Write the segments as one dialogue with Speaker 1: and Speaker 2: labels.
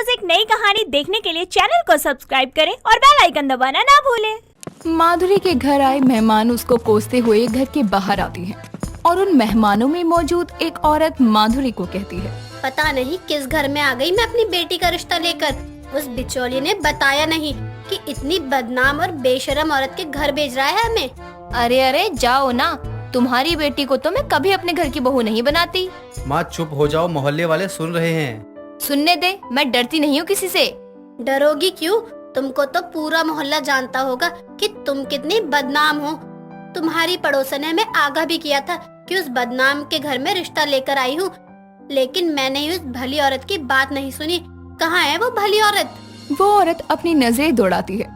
Speaker 1: रोज एक नई कहानी देखने के लिए चैनल को सब्सक्राइब करें और बेल आइकन दबाना ना भूलें।
Speaker 2: माधुरी के घर आए मेहमान उसको कोसते हुए घर के बाहर आती हैं और उन मेहमानों में मौजूद एक औरत माधुरी को कहती है,
Speaker 3: पता नहीं किस घर में आ गई मैं अपनी बेटी का रिश्ता लेकर। उस बिचौलिए ने बताया नहीं कि इतनी बदनाम और बेशरम औरत के घर भेज रहा है हमें।
Speaker 4: अरे अरे जाओ ना, तुम्हारी बेटी को तो मैं कभी अपने घर की बहू नहीं बनाती।
Speaker 5: माँ चुप हो जाओ, मोहल्ले वाले सुन रहे हैं।
Speaker 4: सुनने दे, मैं डरती नहीं हूँ किसी से।
Speaker 3: डरोगी क्यों? तुमको तो पूरा मोहल्ला जानता होगा कि तुम कितनी बदनाम हो। तुम्हारी पड़ोसन ने हमें आगाह भी किया था कि उस बदनाम के घर में रिश्ता लेकर आई हूँ, लेकिन मैंने उस भली औरत की बात नहीं सुनी। कहाँ है वो भली औरत?
Speaker 2: वो औरत अपनी नजरें दौड़ाती है,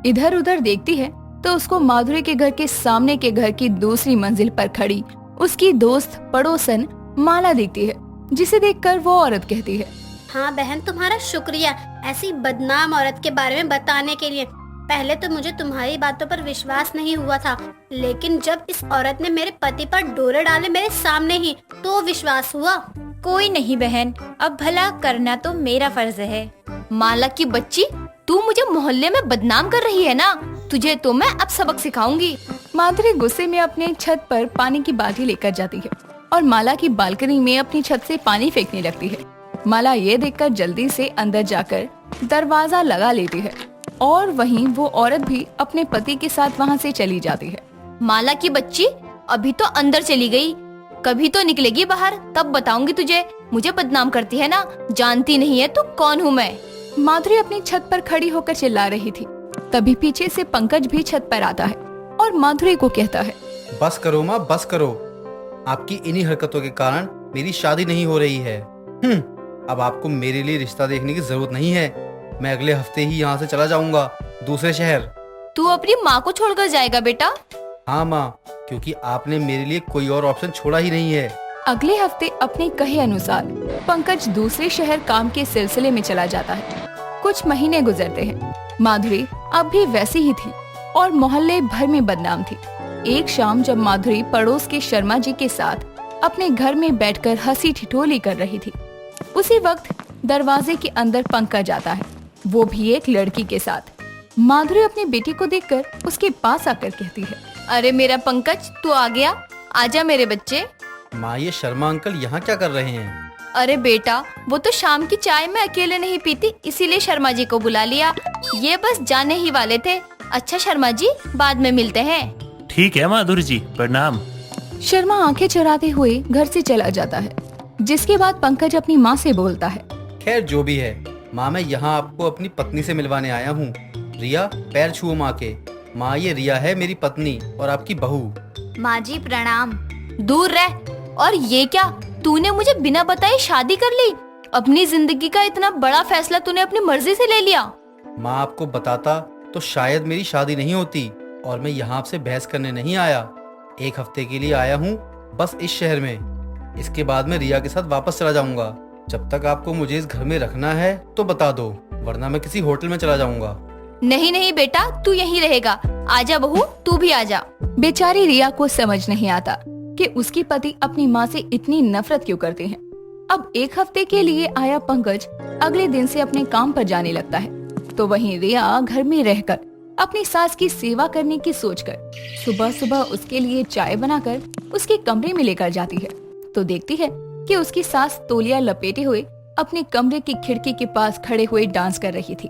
Speaker 2: इधर उधर देखती है तो उसको माधुरी के घर के सामने के घर की दूसरी मंजिल पर खड़ी उसकी दोस्त पड़ोसन माला दिखती है, जिसे देखकर वो औरत कहती है,
Speaker 3: हाँ बहन, तुम्हारा शुक्रिया ऐसी बदनाम औरत के बारे में बताने के लिए। पहले तो मुझे तुम्हारी बातों पर विश्वास नहीं हुआ था, लेकिन जब इस औरत ने मेरे पति पर डोरे डाले मेरे सामने ही, तो विश्वास हुआ।
Speaker 1: कोई नहीं बहन, अब भला करना तो मेरा फर्ज है।
Speaker 4: माला की बच्ची, तू मुझे मोहल्ले में बदनाम कर रही है ना? तुझे तो मैं अब सबक सिखाऊंगी।
Speaker 2: माधुरी गुस्से में अपने छत पर पानी की बाल्टी लेकर जाती है और माला की बालकनी में अपनी छत से पानी फेंकने लगती है। माला ये देखकर जल्दी से अंदर जाकर दरवाजा लगा लेती है और वहीं वो औरत भी अपने पति के साथ वहाँ से चली जाती है।
Speaker 4: माला की बच्ची, अभी तो अंदर चली गई, कभी तो निकलेगी बाहर, तब बताऊंगी तुझे। मुझे बदनाम करती है ना? जानती नहीं है तू कौन हूँ मैं।
Speaker 2: माधुरी अपनी छत पर खड़ी होकर चिल्ला रही थी, तभी पीछे से पंकज भी छत पर आता है और माधुरी को कहता है,
Speaker 5: बस करो माँ, बस करो। आपकी इन्हीं हरकतों के कारण मेरी शादी नहीं हो रही है। अब आपको मेरे लिए रिश्ता देखने की जरूरत नहीं है। मैं अगले हफ्ते ही यहाँ से चला जाऊंगा, दूसरे शहर।
Speaker 4: तू अपनी माँ को छोड़कर जाएगा बेटा?
Speaker 5: हाँ माँ, क्योंकि आपने मेरे लिए कोई और ऑप्शन छोड़ा ही नहीं है।
Speaker 2: अगले हफ्ते अपने कहे अनुसार पंकज दूसरे शहर काम के सिलसिले में चला जाता है। कुछ महीने गुजरते हैं। माधुरी अब भी वैसी ही थी और मोहल्ले भर में बदनाम थी। एक शाम जब माधुरी पड़ोस के शर्मा जी के साथ अपने घर में बैठकर हंसी ठिठोली कर रही थी, उसी वक्त दरवाजे के अंदर पंकज आता है, वो भी एक लड़की के साथ। माधुरी अपनी बेटी को देखकर उसके पास आकर कहती है,
Speaker 4: अरे मेरा पंकज, तू आ गया? आजा मेरे बच्चे।
Speaker 5: माँ, ये शर्मा अंकल यहाँ क्या कर रहे हैं?
Speaker 4: अरे बेटा, वो तो शाम की चाय में अकेले नहीं पीती, इसीलिए शर्मा जी को बुला लिया। ये बस जाने ही वाले थे। अच्छा शर्मा जी, बाद में मिलते हैं।
Speaker 6: ठीक है माधुरी जी, प्रणाम।
Speaker 2: शर्मा आंखें चुराते हुए घर से चला जाता है, जिसके बाद पंकज अपनी माँ से बोलता है,
Speaker 5: खैर जो भी है माँ, मैं यहाँ आपको अपनी पत्नी से मिलवाने आया हूँ। रिया, पैर छुओ माँ के। माँ, ये रिया है मेरी पत्नी और आपकी बहू।
Speaker 4: माँ जी प्रणाम। दूर रह। और ये क्या, तूने मुझे बिना बताए शादी कर ली? अपनी जिंदगी का इतना बड़ा फैसला तूने अपनी मर्जी से ले लिया।
Speaker 5: माँ, आपको बताता तो शायद मेरी शादी नहीं होती, और मैं यहाँ आपसे बहस करने नहीं आया। एक हफ्ते के लिए आया हूँ बस इस शहर में। इसके बाद मैं रिया के साथ वापस चला जाऊंगा। जब तक आपको मुझे इस घर में रखना है तो बता दो, वरना मैं किसी होटल में चला जाऊंगा।
Speaker 4: नहीं नहीं बेटा, तू यहीं रहेगा। आजा बहू, तू भी आजा।
Speaker 2: बेचारी रिया को समझ नहीं आता कि उसकी पति अपनी माँ से इतनी नफरत क्यों करते हैं। अब एक हफ्ते के लिए आया पंकज अगले दिन से अपने काम पर जाने लगता है, तो वहीं रिया घर में रहकर अपनी सास की सेवा करने की सोचकर सुबह सुबह उसके लिए चाय बनाकर उसके कमरे में लेकर जाती है, तो देखती है कि उसकी सास तौलिया लपेटे हुए अपने कमरे की खिड़की के पास खड़े हुए डांस कर रही थी।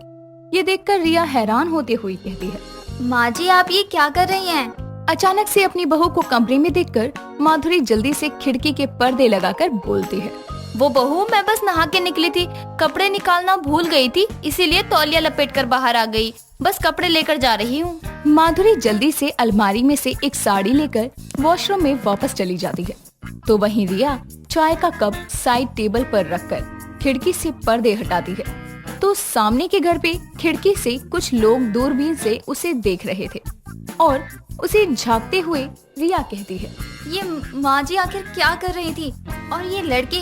Speaker 2: ये देखकर रिया हैरान होते हुए कहती है,
Speaker 4: माँ जी आप ये क्या कर रही हैं?
Speaker 2: अचानक से अपनी बहू को कमरे में देखकर माधुरी जल्दी से खिड़की के पर्दे लगाकर बोलती है,
Speaker 4: वो बहू, मैं बस नहा के निकली थी, कपड़े निकालना भूल गई थी, इसीलिए तौलिया लपेट कर बाहर आ गई। बस कपड़े लेकर जा रही हूँ।
Speaker 2: माधुरी जल्दी से अलमारी में से एक साड़ी लेकर वॉशरूम में वापस चली जाती है, तो वहीं रिया चाय का कप साइड टेबल पर रखकर खिड़की से पर्दे हटाती है, तो सामने के घर पे खिड़की से कुछ लोग दूरबीन से उसे देख रहे थे और उसे झांकते हुए रिया कहती है,
Speaker 4: ये माँ जी आखिर क्या कर रही थी? और ये लड़के,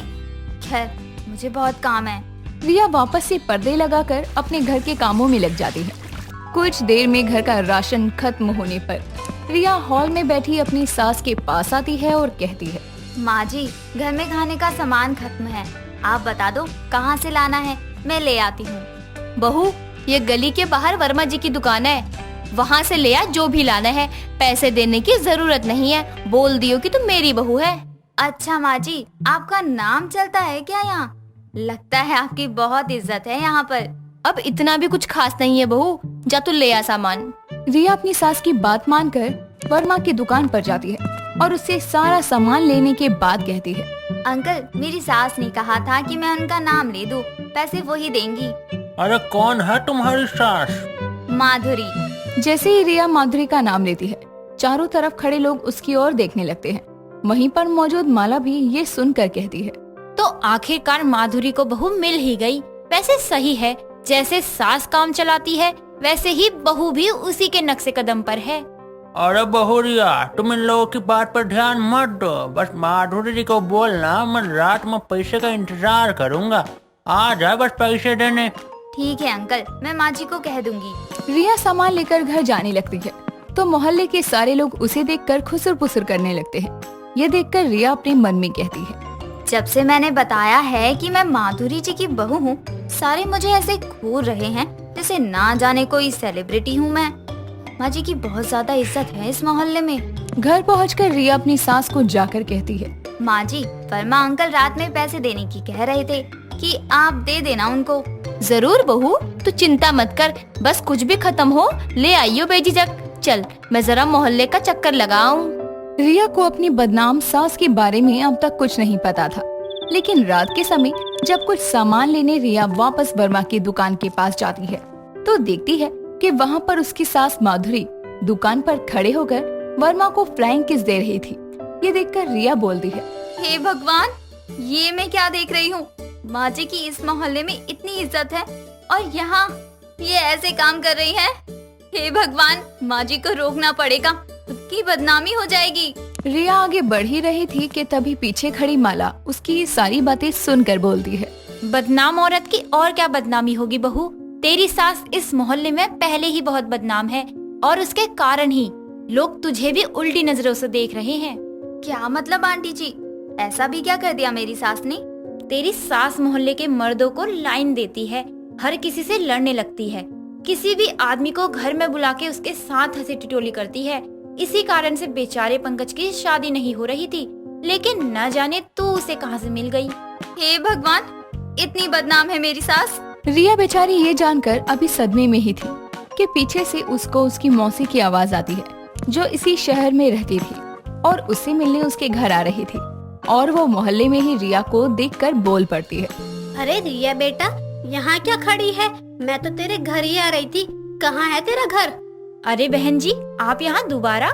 Speaker 4: खैर मुझे बहुत काम है।
Speaker 2: रिया वापस से पर्दे लगाकर अपने घर के कामों में लग जाती है। कुछ देर में घर का राशन खत्म होने पर रिया हॉल में बैठी अपनी सास के पास आती है और कहती है,
Speaker 4: माँ जी घर में खाने का सामान खत्म है, आप बता दो कहाँ से लाना है। मैं ले आती हूँ। बहू, ये गली के बाहर वर्मा जी की दुकान है, वहाँ से ले आ जो भी लाना है। पैसे देने की जरूरत नहीं है, बोल दियो कि तुम मेरी बहू है। अच्छा माँ जी, आपका नाम चलता है क्या यहाँ? लगता है आपकी बहुत इज्जत है यहाँ पर। अब इतना भी कुछ खास नहीं है बहू, जा तू ले आ सामान।
Speaker 2: रिया अपनी सास की बात मानकर वर्मा की दुकान पर जाती है और उससे सारा सामान लेने के बाद कहती है,
Speaker 4: अंकल, मेरी सास ने कहा था कि मैं उनका नाम ले दूं, पैसे वही देंगी।
Speaker 6: अरे कौन है तुम्हारी सास?
Speaker 4: माधुरी।
Speaker 2: जैसे ही रिया माधुरी का नाम लेती है, चारों तरफ खड़े लोग उसकी ओर देखने लगते हैं। वहीं पर मौजूद माला भी ये सुनकर कहती है,
Speaker 1: तो आखिरकार माधुरी को बहू मिल ही गई। वैसे सही है, जैसे सास काम चलाती है वैसे ही बहू भी उसी के नक्शे कदम पर है।
Speaker 6: अरे बहुरिया, तुम इन लोगों की बात पर ध्यान मत दो, बस माधुरी जी को बोलना मैं रात में पैसे का इंतजार करूंगा, आ जाए बस पैसे देने।
Speaker 4: ठीक है अंकल, मैं माँ जी को कह दूंगी।
Speaker 2: रिया सामान लेकर घर जाने लगती है तो मोहल्ले के सारे लोग उसे देखकर खुसर पुसर करने लगते हैं। ये देखकर रिया अपने मन में कहती है,
Speaker 4: जब से मैंने बताया है कि मैं माधुरी जी की बहू हूँ, सारे मुझे ऐसे घूर रहे हैं जैसे ना जाने कोई सेलिब्रिटी हूँ मैं। माँ जी की बहुत ज्यादा इज्जत है इस मोहल्ले में।
Speaker 2: घर पहुंचकर रिया अपनी सास को जाकर कहती है,
Speaker 4: माँ जी, वर्मा अंकल रात में पैसे देने की कह रहे थे कि आप दे देना उनको।
Speaker 1: जरूर बहू, तू चिंता मत कर, बस कुछ भी खत्म हो ले आइयो बेझिझक। चल मैं जरा मोहल्ले का चक्कर लगाऊं।
Speaker 2: रिया को अपनी बदनाम सास के बारे में अब तक कुछ नहीं पता था, लेकिन रात के समय जब कुछ सामान लेने रिया वापस वर्मा की दुकान के पास जाती है तो देखती है कि वहाँ पर उसकी सास माधुरी दुकान पर खड़े होकर वर्मा को फ्लाइंग किस दे रही थी। ये देखकर रिया बोलती है,
Speaker 4: हे भगवान, ये मैं क्या देख रही हूँ? माँ जी की इस मोहल्ले में इतनी इज्जत है और यहाँ ये ऐसे काम कर रही है। हे भगवान, माँ जी को रोकना पड़ेगा, खुद की बदनामी हो जाएगी।
Speaker 2: रिया आगे बढ़ ही रही थी कि तभी पीछे खड़ी माला उसकी ये सारी बातें सुनकर बोलती है,
Speaker 1: बदनाम औरत की और क्या बदनामी होगी बहू, तेरी सास इस मोहल्ले में पहले ही बहुत बदनाम है और उसके कारण ही लोग तुझे भी उल्टी नजरों से देख रहे हैं।
Speaker 4: क्या मतलब आंटी जी, ऐसा भी क्या कर दिया मेरी सास ने?
Speaker 1: तेरी सास मोहल्ले के मर्दों को लाइन देती है, हर किसी से लड़ने लगती है, किसी भी आदमी को घर में बुला के उसके साथ हंसी टिटोली करती है। इसी कारण से बेचारे पंकज की शादी नहीं हो रही थी, लेकिन न जाने तू उसे कहां से मिल गई।
Speaker 4: हे भगवान, इतनी बदनाम है मेरी सास।
Speaker 2: रिया बेचारी ये जानकर अभी सदमे में ही थी कि पीछे से उसको उसकी मौसी की आवाज आती है जो इसी शहर में रहती थी और उससे मिलने उसके घर आ रही थी, और वो मोहल्ले में ही रिया को देखकर बोल पड़ती है,
Speaker 3: अरे रिया बेटा, यहाँ क्या खड़ी है? मैं तो तेरे घर ही आ रही थी, कहाँ है तेरा घर?
Speaker 1: अरे बहन जी, आप यहाँ दोबारा?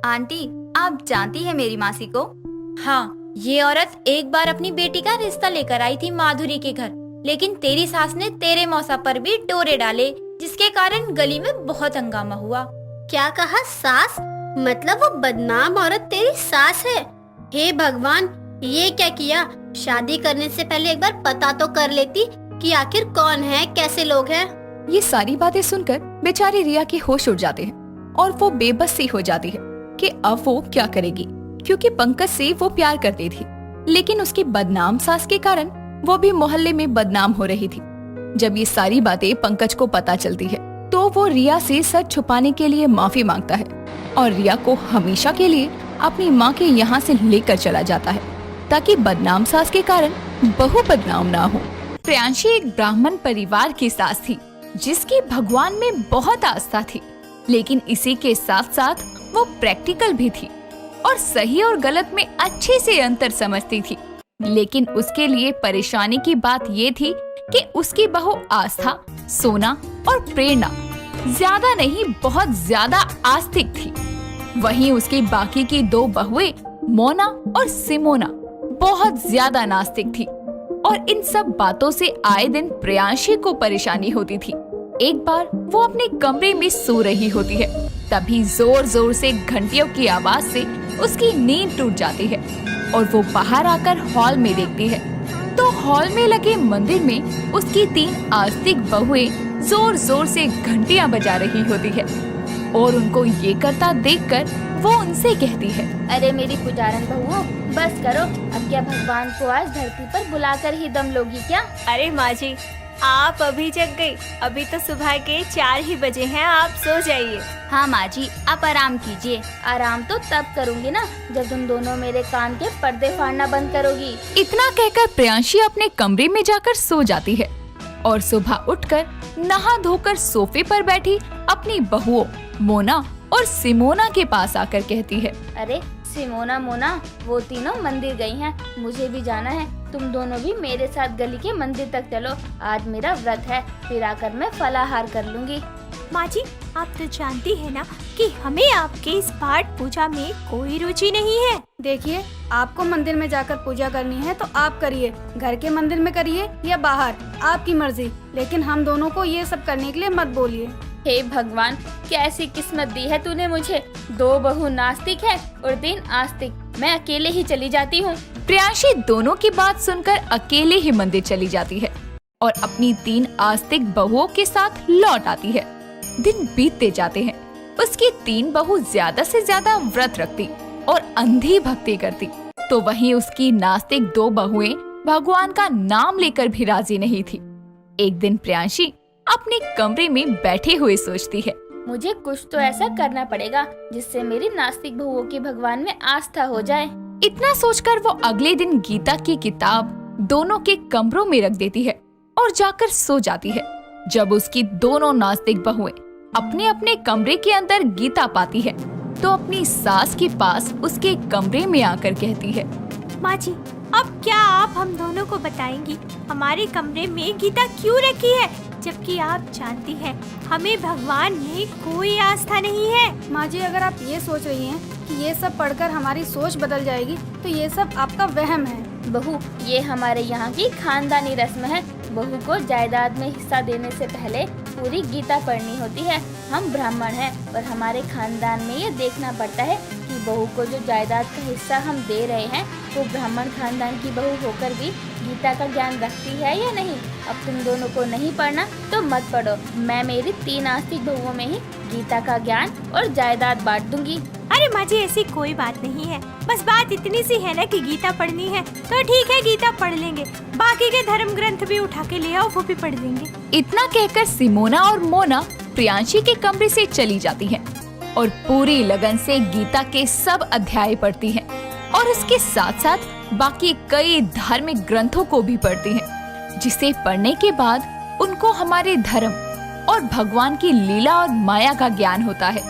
Speaker 4: आंटी, आप जानती है मेरी मासी को?
Speaker 1: हाँ, ये औरत एक बार अपनी बेटी का रिश्ता लेकर आई थी माधुरी के घर, लेकिन तेरी सास ने तेरे मौसा पर भी डोरे डाले, जिसके कारण गली में बहुत हंगामा हुआ।
Speaker 3: क्या कहा? सास? मतलब वो बदनाम औरत तेरी सास है? हे भगवान, ये क्या किया? शादी करने से पहले एक बार पता तो कर लेती कि आखिर कौन है, कैसे लोग हैं।
Speaker 2: ये सारी बातें सुनकर बेचारी रिया के होश उड़ जाते हैं और वो बेबस सी हो जाती है कि अब वो क्या करेगी, क्योंकि पंकज से वो प्यार करती थी, लेकिन उसकी बदनाम सास के कारण वो भी मोहल्ले में बदनाम हो रही थी। जब ये सारी बातें पंकज को पता चलती है तो वो रिया से सच छुपाने के लिए माफी मांगता है और रिया को हमेशा के लिए अपनी माँ के यहाँ से लेकर चला जाता है ताकि बदनाम सास के कारण बहू बदनाम ना हो। प्रियांशी एक ब्राह्मण परिवार की सास थी जिसकी भगवान में बहुत आस्था थी, लेकिन इसी के साथ साथ वो प्रैक्टिकल भी थी और सही और गलत में अच्छे से अंतर समझती थी। लेकिन उसके लिए परेशानी की बात ये थी कि उसकी बहू आस्था, सोना और प्रेरणा ज्यादा नहीं बहुत ज्यादा आस्तिक थी। वहीं उसकी बाकी की दो बहुएं मोना और सिमोना बहुत ज्यादा नास्तिक थी और इन सब बातों से आए दिन प्रियांशी को परेशानी होती थी। एक बार वो अपने कमरे में सो रही होती है, तभी जोर जोर से घंटियों की आवाज से उसकी नींद टूट जाती है और वो बाहर आकर हॉल में देखती है तो हॉल में लगे मंदिर में उसकी 3 आस्तिक बहुएं जोर जोर से घंटियां बजा रही होती है और उनको ये करता देखकर वो उनसे कहती है,
Speaker 4: अरे मेरी पुजारन बहुओं, बस करो, अब क्या भगवान को आज धरती पर बुलाकर ही दम लोगी क्या?
Speaker 1: अरे माँ जी,
Speaker 7: आप अभी जग गई? अभी तो सुबह के 4 ही बजे हैं, आप सो जाइए।
Speaker 4: हाँ माँ जी, आप आराम कीजिए। आराम तो तब करूँगी ना जब तुम दोनों मेरे कान के पर्दे फाड़ना बंद करोगी।
Speaker 2: इतना कहकर प्रियांशी अपने कमरे में जाकर सो जाती है और सुबह उठकर नहा धोकर सोफे पर बैठी अपनी बहुओं मोना और सिमोना के पास आकर कहती है,
Speaker 4: अरे सिमोना मोना, वो तीनों मंदिर गई हैं, मुझे भी जाना है। तुम दोनों भी मेरे साथ गली के मंदिर तक चलो। आज मेरा व्रत है, फिर आकर मैं फलाहार कर लूँगी।
Speaker 7: माँ जी, आप तो जानती है ना कि हमें आपके इस पाठ पूजा में कोई रुचि नहीं है।
Speaker 8: देखिए, आपको मंदिर में जाकर पूजा करनी है तो आप करिए, घर के मंदिर में करिए या बाहर, आपकी मर्जी, लेकिन हम दोनों को ये सब करने के लिए मत बोलिए।
Speaker 4: हे भगवान, कैसी किस्मत दी है तूने मुझे। 2 बहू नास्तिक है और 3 आस्तिक। मैं अकेले ही चली जाती हूँ।
Speaker 2: प्रियांशी दोनों की बात सुनकर अकेले ही मंदिर चली जाती है और अपनी 3 आस्तिक बहुओं के साथ लौट आती है। दिन बीतते जाते हैं। उसकी 3 बहू ज्यादा से ज्यादा व्रत रखती और अंधी भक्ति करती, तो वहीं उसकी नास्तिक 2 बहुएं भगवान का नाम लेकर भी राजी नहीं थी। एक दिन प्रियांशी अपने कमरे में बैठे हुए सोचती है,
Speaker 4: मुझे कुछ तो ऐसा करना पड़ेगा जिससे मेरी नास्तिक बहुओं की भगवान में आस्था हो जाए।
Speaker 2: इतना सोचकर वो अगले दिन गीता की किताब दोनों के कमरों में रख देती है और जाकर सो जाती है। जब उसकी दोनों नास्तिक बहुएं अपने अपने कमरे के अंदर गीता पाती है तो अपनी सास के पास उसके कमरे में आकर कहती है,
Speaker 7: माँ जी, अब क्या आप हम दोनों को बताएंगी हमारे कमरे में गीता क्यों रखी है, जबकि आप जानती हैं हमें भगवान में कोई आस्था नहीं है।
Speaker 8: माँ जी, अगर आप ये सोच रही हैं कि ये सब पढ़कर हमारी सोच बदल जाएगी तो ये सब आपका वहम है।
Speaker 4: बहू, ये हमारे यहाँ की खानदानी रस्म है। बहू को जायदाद में हिस्सा देने से पहले पूरी गीता पढ़नी होती है। हम ब्राह्मण हैं और हमारे खानदान में ये देखना पड़ता है कि बहू को जो जायदाद का हिस्सा हम दे रहे हैं वो ब्राह्मण खानदान की बहू होकर भी गीता का ज्ञान रखती है या नहीं। अब तुम दोनों को नहीं पढ़ना तो मत पढ़ो। मैं मेरी 3 आस्तिक बहुओं में ही गीता का ज्ञान और जायदाद बांट दूंगी।
Speaker 7: अरे माँ जी, ऐसी कोई बात नहीं है, बस बात इतनी सी है ना कि गीता पढ़नी है तो ठीक है, गीता पढ़ लेंगे। बाकी के धर्म ग्रंथ भी उठा के ले आओ, वो भी पढ़ लेंगे।
Speaker 2: इतना कहकर सिमोना और मोना प्रियांशी के कमरे से चली जाती हैं और पूरी लगन से गीता के सब अध्याय पढ़ती हैं और इसके साथ साथ बाकी कई धार्मिक ग्रंथों को भी पढ़ती हैं, जिसे पढ़ने के बाद उनको हमारे धर्म और भगवान की लीला और माया का ज्ञान होता है।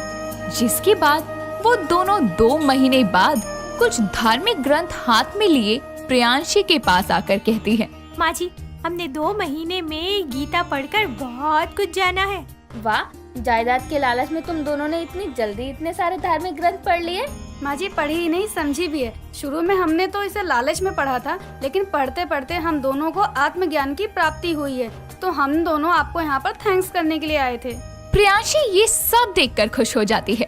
Speaker 2: जिसके बाद वो दोनों 2 महीने बाद कुछ धार्मिक ग्रंथ हाथ में लिए प्रियांशी के पास आकर कहती है,
Speaker 7: माँ जी, हमने 2 महीने में गीता पढ़कर बहुत कुछ जाना है।
Speaker 4: वाह, जायदाद के लालच में तुम दोनों ने इतनी जल्दी इतने सारे धार्मिक ग्रंथ पढ़ लिए।
Speaker 8: माँ जी, पढ़ी ही नहीं समझी भी है। शुरू में हमने तो इसे लालच में पढ़ा था, लेकिन पढ़ते पढ़ते हम दोनों को आत्मज्ञान की प्राप्ति हुई है, तो हम दोनों आपको यहाँ पर थैंक्स करने के लिए आए थे।
Speaker 2: प्रियांशी ये सब देखकर खुश हो जाती है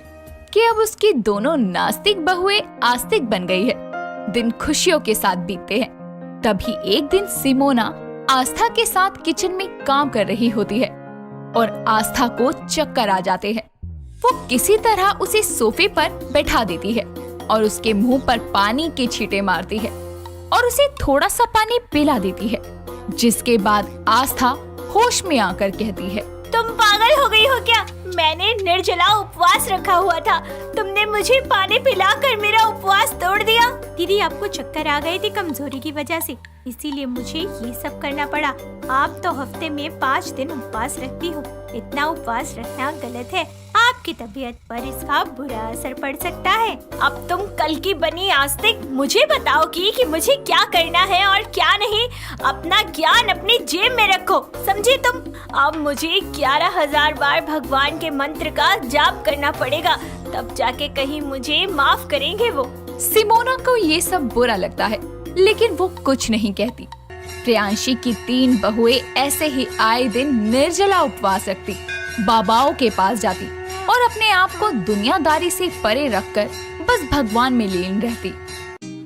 Speaker 2: कि अब उसकी दोनों नास्तिक बहुएं आस्तिक बन गई है। दिन खुशियों के साथ बीतते हैं। तभी एक दिन सिमोना आस्था के साथ किचन में काम कर रही होती है और आस्था को चक्कर आ जाते हैं। वो किसी तरह उसे सोफे पर बैठा देती है और उसके मुंह पर पानी के छींटे मारती है और उसे थोड़ा सा पानी पिला देती है, जिसके बाद आस्था होश में आकर कहती है,
Speaker 7: तुम पागल हो गई हो क्या? मैंने निर्जला उपवास रखा हुआ था, तुमने मुझे पानी पिलाकर मेरा उपवास तोड़ दिया। दीदी, आपको चक्कर आ गए थे कमजोरी की वजह से, इसीलिए मुझे ये सब करना पड़ा। आप तो हफ्ते में 5 दिन उपवास रखती हो, इतना उपवास रखना गलत है। आपकी तबीयत पर इसका बुरा असर पड़ सकता है। अब तुम कल की बनी आस्तिक मुझे बताओगी कि मुझे क्या करना है और क्या नहीं। अपना ज्ञान अपनी जेब में रखो, समझी तुम? अब मुझे 11,000 बार भगवान के मंत्र का जाप करना पड़ेगा, तब जाके कहीं मुझे माफ करेंगे वो।
Speaker 2: सिमोना को ये सब बुरा लगता है, लेकिन वो कुछ नहीं कहती। प्रियांशी की 3 बहुएं ऐसे ही आए दिन निर्जला उपवास रखती, बाबाओं के पास जाती और अपने आप को दुनियादारी से परे रखकर बस भगवान में लीन रहती।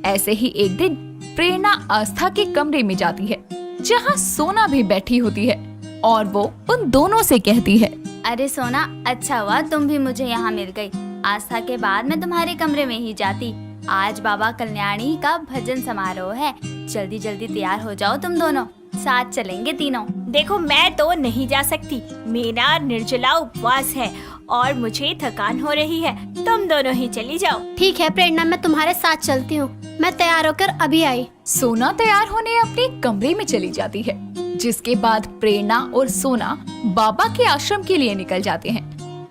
Speaker 2: ऐसे ही एक दिन प्रेरणा आस्था के कमरे में जाती है, जहाँ सोना भी बैठी होती है और वो उन दोनों से कहती है,
Speaker 4: अरे सोना, अच्छा हुआ तुम भी मुझे यहाँ मिल गई। आस्था के बाद मैं तुम्हारे कमरे में ही जाती। आज बाबा कल्याणी का भजन समारोह है, जल्दी जल्दी तैयार हो जाओ, तुम दोनों साथ चलेंगे तीनों।
Speaker 7: देखो मैं तो नहीं जा सकती, मेरा निर्जला उपवास है और मुझे थकान हो रही है, तुम दोनों ही चली जाओ।
Speaker 3: ठीक है प्रेरणा, मैं तुम्हारे साथ चलती हूँ। मैं तैयार होकर अभी आई।
Speaker 2: सोना तैयार होने अपने कमरे में चली जाती है, जिसके बाद प्रेरणा और सोना बाबा के आश्रम के लिए निकल जाते हैं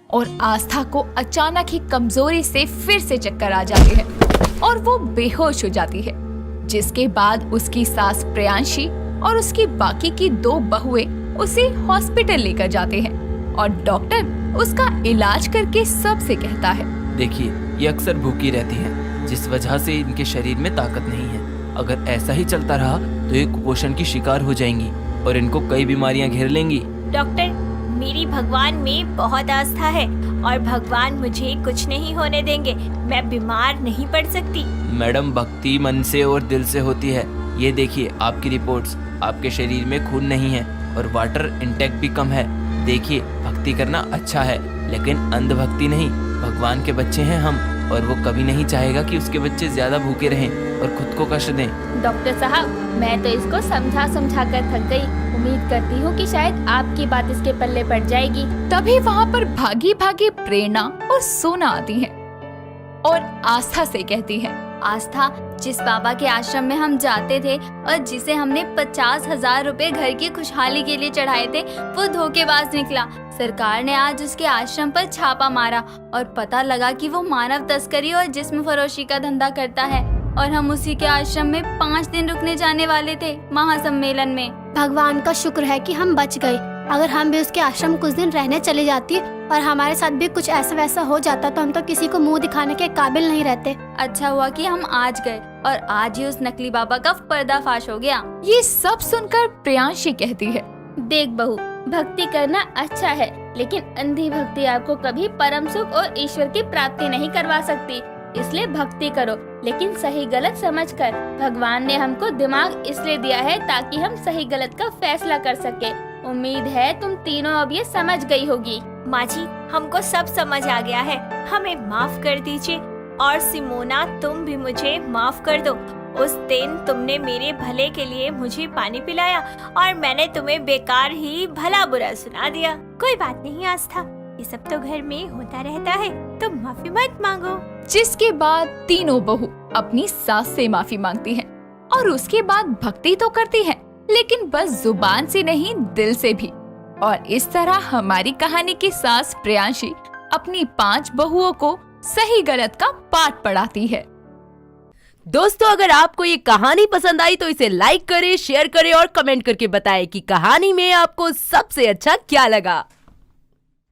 Speaker 2: और आस्था को अचानक ही कमजोरी से फिर से चक्कर आ जाते हैं और वो बेहोश हो जाती है, जिसके बाद उसकी सास प्रियांशी और उसकी बाकी की 2 बहुएं उसे हॉस्पिटल लेकर जाते हैं और डॉक्टर उसका इलाज करके सबसे कहता है,
Speaker 9: देखिए ये अक्सर भूखी रहती हैं, जिस वजह से इनके शरीर में ताकत नहीं है। अगर ऐसा ही चलता रहा तो ये कुपोषण की शिकार हो जाएंगी और इनको कई बीमारियां घेर लेंगी।
Speaker 7: डॉक्टर, मेरी भगवान में बहुत आस्था है और भगवान मुझे कुछ नहीं होने देंगे, मैं बीमार नहीं पड़ सकती।
Speaker 9: मैडम, भक्ति मन से और दिल से होती है। ये देखिए आपकी रिपोर्ट्स, आपके शरीर में खून नहीं है और वाटर इंटेक भी कम है। देखिए भक्ति करना अच्छा है, लेकिन अंधभक्ति नहीं। भगवान के बच्चे हैं हम और वो कभी नहीं चाहेगा कि उसके बच्चे ज्यादा भूखे रहें और खुद को कष्ट दें।
Speaker 4: डॉक्टर साहब, मैं तो इसको समझा कर थक गई। उम्मीद करती हूँ कि शायद आपकी बात इसके पल्ले पड़ जाएगी।
Speaker 2: तभी वहाँ पर भागी भागी प्रेरणा और सोना आती हैं और आस्था से कहती हैं,
Speaker 4: आस्था, जिस बाबा के आश्रम में हम जाते थे और जिसे हमने 50,000 रुपए घर की खुशहाली के लिए चढ़ाए थे, वो धोखेबाज निकला। सरकार ने आज उसके आश्रम पर छापा मारा और पता लगा कि वो मानव तस्करी और जिस्म फरोशी का धंधा करता है और हम उसी के आश्रम में 5 दिन रुकने जाने वाले थे महासम्मेलन में।
Speaker 3: भगवान का शुक्र है कि हम बच गए। अगर हम भी उसके आश्रम कुछ दिन रहने चले जाती और हमारे साथ भी कुछ ऐसा वैसा हो जाता तो हम तो किसी को मुंह दिखाने के काबिल नहीं रहते।
Speaker 4: अच्छा हुआ कि हम आज गए और आज ही उस नकली बाबा का पर्दाफाश हो गया।
Speaker 2: ये सब सुनकर प्रियांशी कहती है,
Speaker 4: देख बहू, भक्ति करना अच्छा है, लेकिन अंधी भक्ति आपको कभी परम सुख और ईश्वर की प्राप्ति नहीं करवा सकती। इसलिए भक्ति करो, लेकिन सही गलत समझकर। भगवान ने हमको दिमाग इसलिए दिया है ताकि हम सही गलत का फैसला कर सके। उम्मीद है तुम तीनों अब ये समझ गई होगी।
Speaker 7: माँ जी, हमको सब समझ आ गया है, हमें माफ कर दीजिए। और सिमोना, तुम भी मुझे माफ कर दो। उस दिन तुमने मेरे भले के लिए मुझे पानी पिलाया और मैंने तुम्हें बेकार ही भला बुरा सुना दिया। कोई बात नहीं आस्था, ये सब तो घर में होता रहता है, तुम माफी मत मांगो।
Speaker 2: जिसके बाद तीनों बहू अपनी सास से माफी मांगती हैं और उसके बाद भक्ति तो करती हैं, लेकिन बस जुबान से नहीं, दिल से भी। और इस तरह हमारी कहानी की सास प्रियांशी अपनी 5 बहुओं को सही गलत का पाठ पढ़ाती है।
Speaker 10: दोस्तों, अगर आपको ये कहानी पसंद आई तो इसे लाइक करें, शेयर करें और कमेंट करके बताएं कि कहानी में आपको सबसे अच्छा क्या लगा।